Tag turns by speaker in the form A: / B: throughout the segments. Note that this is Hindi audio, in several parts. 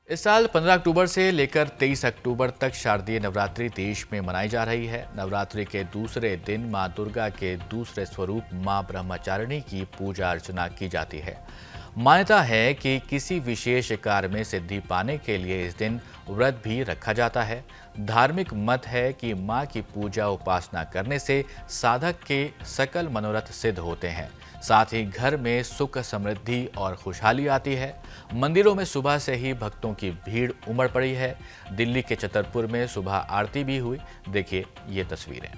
A: इस साल 15 अक्टूबर से लेकर 23 अक्टूबर तक शारदीय नवरात्रि देश में मनाई जा रही है। नवरात्रि के दूसरे दिन मां दुर्गा के दूसरे स्वरूप मां ब्रह्मचारिणी की पूजा अर्चना की जाती है। मान्यता है कि किसी विशेष कार्य में सिद्धि पाने के लिए इस दिन व्रत भी रखा जाता है। धार्मिक मत है कि मां की पूजा उपासना करने से साधक के सकल मनोरथ सिद्ध होते हैं। साथ ही घर में सुख समृद्धि और खुशहाली आती है। मंदिरों में सुबह से ही भक्तों की भीड़ उमड़ पड़ी है। दिल्ली के छतरपुर में सुबह आरती भी हुई। देखिए ये तस्वीरें।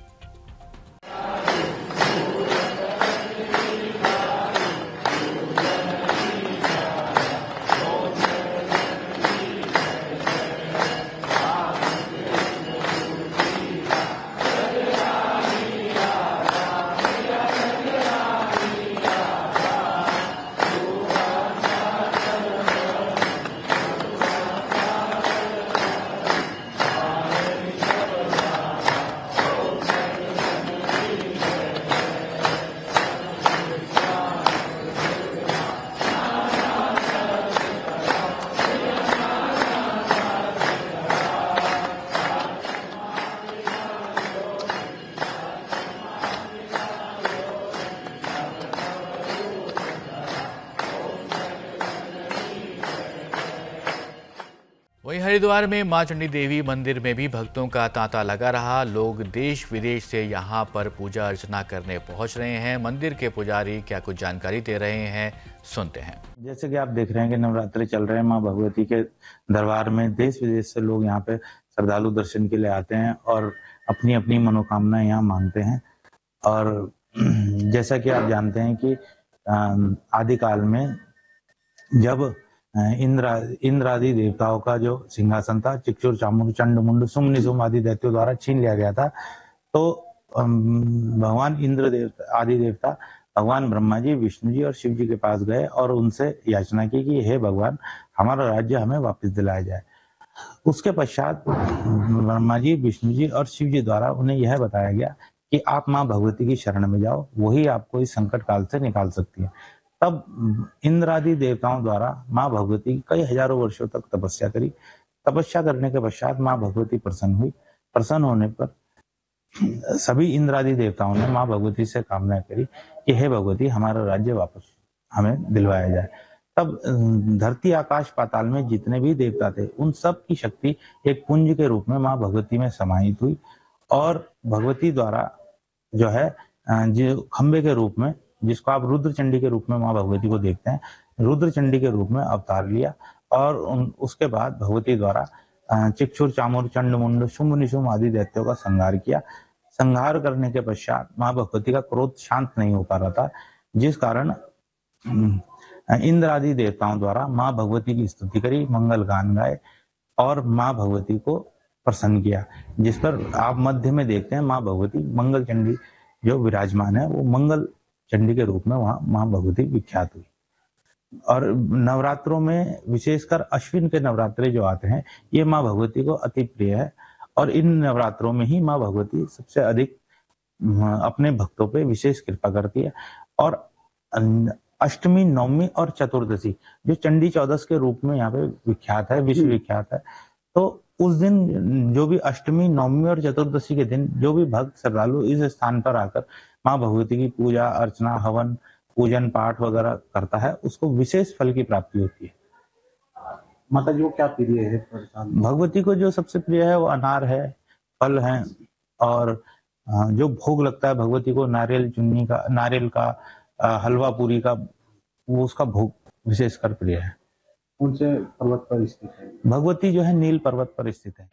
A: वहीं हरिद्वार में मां चंडी देवी मंदिर में भी भक्तों का तांता लगा रहा। लोग देश विदेश से यहां पर पूजा अर्चना करने पहुंच रहे हैं। मंदिर के पुजारी क्या कुछ जानकारी दे रहे हैं, सुनते हैं।
B: जैसे कि आप देख रहे हैं कि नवरात्रि चल रहे हैं, मां भगवती के दरबार में देश विदेश से लोग यहाँ पे श्रद्धालु दर्शन के लिए आते हैं और अपनी अपनी मनोकामनाएं यहाँ मांगते हैं। और जैसा कि आप जानते हैं कि आदिकाल में जब इंद्र आदि देवताओं का जो सिंहासन था चिक्षुर चामुंड चंड मुंड सुम निसुम आदि दैत्यों द्वारा छीन लिया गया था, तो भगवान इंद्र देवता आदि देवता भगवान ब्रह्मा जी, विष्णु जी और शिव जी के पास गए और उनसे याचना की कि हे भगवान, हमारा राज्य हमें वापस दिलाया जाए। उसके पश्चात ब्रह्मा जी, विष्णु जी और शिव जी द्वारा उन्हें यह बताया गया कि आप मां भगवती की शरण में जाओ, वही आपको इस संकट काल से निकाल सकती है। तब इंद्र आदि देवताओं द्वारा मां भगवती कई हजारों वर्षों तक तपस्या करी। तपस्या करने के पश्चात मां भगवती प्रसन्न हुई। प्रसन्न होने पर सभी इंद्र आदि देवताओं ने मां भगवती से कामना करी कि हे भगवती, हमारा राज्य वापस हमें दिलवाया जाए। तब धरती आकाश पाताल में जितने भी देवता थे, उन सब की शक्ति एक पुंज के रूप में मां भगवती में समाहित हुई और भगवती द्वारा जो है जो खंबे के रूप में, जिसको आप रुद्र चंडी के रूप में मां भगवती को देखते हैं, रुद्र चंडी के रूप में अवतार लिया और उसके बाद भगवती द्वारा चिक्षुर चामुर चंड मुंड शुंभ निशुंभ आदि दैत्यों का संहार किया। संहार करने के पश्चात मां भगवती का क्रोध शांत नहीं हो पा रहा था, जिस कारण इंद्र आदि देवताओं द्वारा मां भगवती की स्तुति करी, मंगल गान गाए और मां भगवती को प्रसन्न किया। जिस पर आप मध्य में देखते हैं मां भगवती मंगल चंडी जो विराजमान है, वो मंगल चंडी के रूप में वहां मां भगवती विख्यात हुई। और नवरात्रों में विशेषकर अश्विन के नवरात्रे जो आते हैं, ये मां भगवती को अति प्रिय है और इन नवरात्रों में ही मां भगवती सबसे अधिक अपने भक्तों पे विशेष कृपा करती है। और अष्टमी, नवमी और चतुर्दशी जो चंडी चौदस के रूप में यहाँ पे विख्यात है, विश्व विख्यात है, तो उस दिन जो भी अष्टमी, नवमी और चतुर्दशी के दिन जो भी भक्त श्रद्धालु इस स्थान पर आकर मां भगवती की पूजा अर्चना, हवन, पूजन पाठ वगैरह करता है, उसको विशेष फल की प्राप्ति होती है।
C: माता जी को क्या प्रिय है?
B: भगवती को जो सबसे प्रिय है वो अनार है, फल है और जो भोग लगता है भगवती को नारियल का हलवा पूरी का, वो उसका भोग विशेषकर प्रिय है।
C: कौन से पर्वत पर स्थित है
B: भगवती? जो है नील पर्वत पर स्थित है।